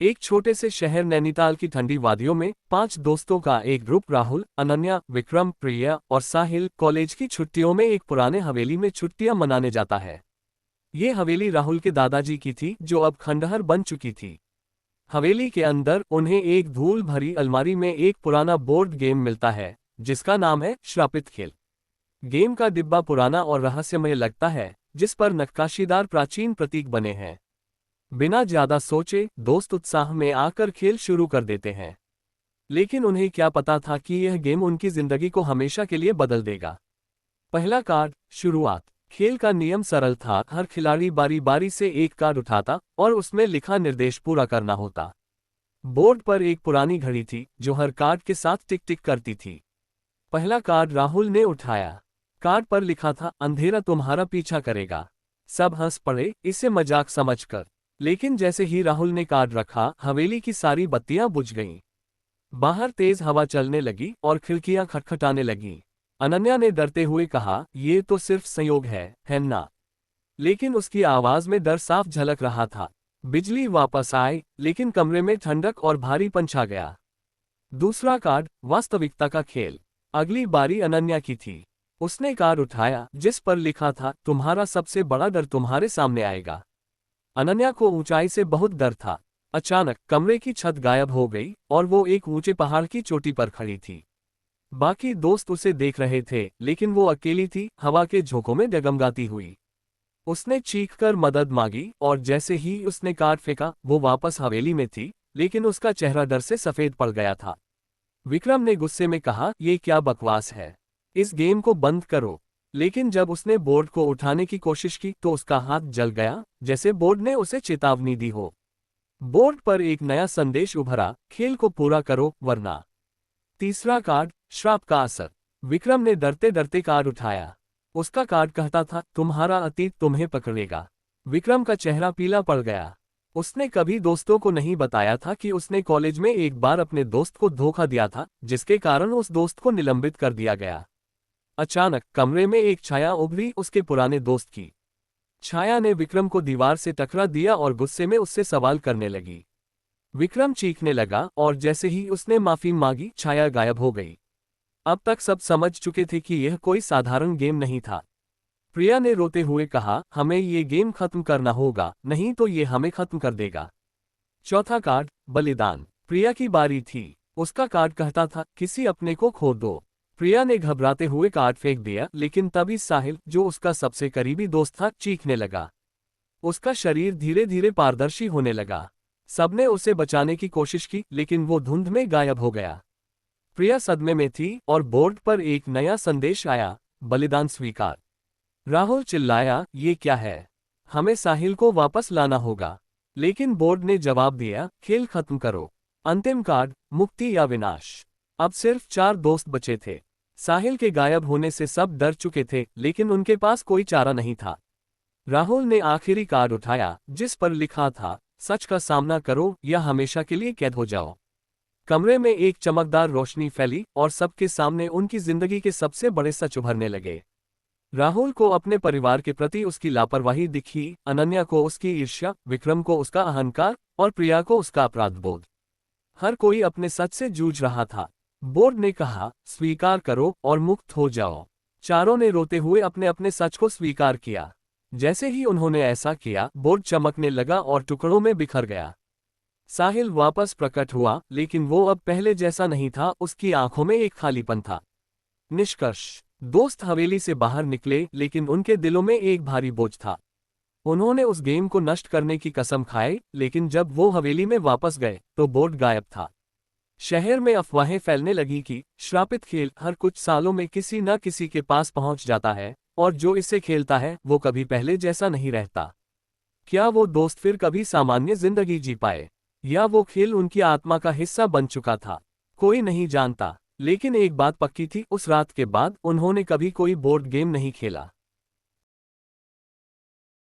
एक छोटे से शहर नैनीताल की ठंडी वादियों में 5 दोस्तों का एक ग्रुप राहुल, अनन्या, विक्रम, प्रिया और साहिल कॉलेज की छुट्टियों में एक पुराने हवेली में छुट्टियां मनाने जाता है। ये हवेली राहुल के दादाजी की थी जो अब खंडहर बन चुकी थी। हवेली के अंदर उन्हें एक धूल भरी अलमारी में एक पुराना बोर्ड गेम मिलता है जिसका नाम है श्रापित खेल। गेम का डिब्बा पुराना और रहस्यमय लगता है, जिस पर नक्काशीदार प्राचीन प्रतीक बने हैं। बिना ज्यादा सोचे दोस्त उत्साह में आकर खेल शुरू कर देते हैं, लेकिन उन्हें क्या पता था कि यह गेम उनकी जिंदगी को हमेशा के लिए बदल देगा। पहला कार्ड, शुरुआत। खेल का नियम सरल था, हर खिलाड़ी बारी बारी से एक कार्ड उठाता और उसमें लिखा निर्देश पूरा करना होता। बोर्ड पर एक पुरानी घड़ी थी जो हर कार्ड के साथ टिक टिक करती थी। पहला कार्ड राहुल ने उठाया। कार्ड पर लिखा था, अंधेरा तुम्हारा पीछा करेगा। सब हंस पड़े इसे मजाक समझकर, लेकिन जैसे ही राहुल ने कार्ड रखा, हवेली की सारी बत्तियां बुझ गईं। बाहर तेज हवा चलने लगी और खिड़कियां खटखटाने लगीं। अनन्या ने डरते हुए कहा, ये तो सिर्फ संयोग है ना? लेकिन उसकी आवाज में डर साफ झलक रहा था। बिजली वापस आई, लेकिन कमरे में ठंडक और भारीपन छा गया। दूसरा कार्ड, वास्तविकता का खेल। अगली बारी अनन्या की थी। उसने कार्ड उठाया जिस पर लिखा था, तुम्हारा सबसे बड़ा डर तुम्हारे सामने आएगा। अनन्या को ऊंचाई से बहुत डर था। अचानक कमरे की छत गायब हो गई और वो एक ऊंचे पहाड़ की चोटी पर खड़ी थी। बाकी दोस्त उसे देख रहे थे, लेकिन वो अकेली थी, हवा के झोंकों में डगमगाती हुई। उसने चीखकर मदद मांगी और जैसे ही उसने कार्ड फेंका, वो वापस हवेली में थी, लेकिन उसका चेहरा डर से सफेद पड़ गया था। विक्रम ने गुस्से में कहा, ये क्या बकवास है, इस गेम को बंद करो। लेकिन जब उसने बोर्ड को उठाने की कोशिश की तो उसका हाथ जल गया, जैसे बोर्ड ने उसे चेतावनी दी हो। बोर्ड पर एक नया संदेश उभरा, खेल को पूरा करो वरना। तीसरा कार्ड, श्राप का असर। विक्रम ने डरते डरते कार्ड उठाया। उसका कार्ड कहता था, तुम्हारा अतीत तुम्हें पकड़ेगा। विक्रम का चेहरा पीला पड़ गया। उसने कभी दोस्तों को नहीं बताया था कि उसने कॉलेज में एक बार अपने दोस्त को धोखा दिया था, जिसके कारण उस दोस्त को निलंबित कर दिया गया। अचानक कमरे में एक छाया उभरी, उसके पुराने दोस्त की। छाया ने विक्रम को दीवार से टकरा दिया और गुस्से में उससे सवाल करने लगी। विक्रम चीखने लगा और जैसे ही उसने माफी मांगी, छाया गायब हो गई। अब तक सब समझ चुके थे कि यह कोई साधारण गेम नहीं था। प्रिया ने रोते हुए कहा, हमें ये गेम खत्म करना होगा, नहीं तो ये हमें खत्म कर देगा। चौथा कार्ड, बलिदान। प्रिया की बारी थी। उसका कार्ड कहता था, किसी अपने को खो दो। प्रिया ने घबराते हुए कार्ड फेंक दिया, लेकिन तभी साहिल, जो उसका सबसे करीबी दोस्त था, चीखने लगा। उसका शरीर धीरे धीरे पारदर्शी होने लगा। सबने उसे बचाने की कोशिश की, लेकिन वो धुंध में गायब हो गया। प्रिया सदमे में थी और बोर्ड पर एक नया संदेश आया, बलिदान स्वीकार। राहुल चिल्लाया, ये क्या है? हमें साहिल को वापस लाना होगा। लेकिन बोर्ड ने जवाब दिया, खेल खत्म करो। अंतिम कार्ड, मुक्ति या विनाश। अब सिर्फ 4 दोस्त बचे थे। साहिल के गायब होने से सब डर चुके थे, लेकिन उनके पास कोई चारा नहीं था। राहुल ने आखिरी कार्ड उठाया जिस पर लिखा था, सच का सामना करो या हमेशा के लिए कैद हो जाओ। कमरे में एक चमकदार रोशनी फैली और सबके सामने उनकी जिंदगी के सबसे बड़े सच उभरने लगे। राहुल को अपने परिवार के प्रति उसकी लापरवाही दिखी, अनन्या को उसकी ईर्ष्या, विक्रम को उसका अहंकार और प्रिया को उसका अपराधबोध। हर कोई अपने सच से जूझ रहा था। बोर्ड ने कहा, स्वीकार करो और मुक्त हो जाओ। चारों ने रोते हुए अपने अपने सच को स्वीकार किया। जैसे ही उन्होंने ऐसा किया, बोर्ड चमकने लगा और टुकड़ों में बिखर गया। साहिल वापस प्रकट हुआ, लेकिन वो अब पहले जैसा नहीं था, उसकी आंखों में एक खालीपन था। निष्कर्ष, दोस्त हवेली से बाहर निकले, लेकिन उनके दिलों में एक भारी बोझ था। उन्होंने उस गेम को नष्ट करने की कसम खाई, लेकिन जब वो हवेली में वापस गए तो बोर्ड गायब था। शहर में अफवाहें फैलने लगी कि श्रापित खेल हर कुछ सालों में किसी न किसी के पास पहुंच जाता है और जो इसे खेलता है वो कभी पहले जैसा नहीं रहता। क्या वो दोस्त फिर कभी सामान्य जिंदगी जी पाए, या वो खेल उनकी आत्मा का हिस्सा बन चुका था? कोई नहीं जानता, लेकिन एक बात पक्की थी, उस रात के बाद उन्होंने कभी कोई बोर्ड गेम नहीं खेला।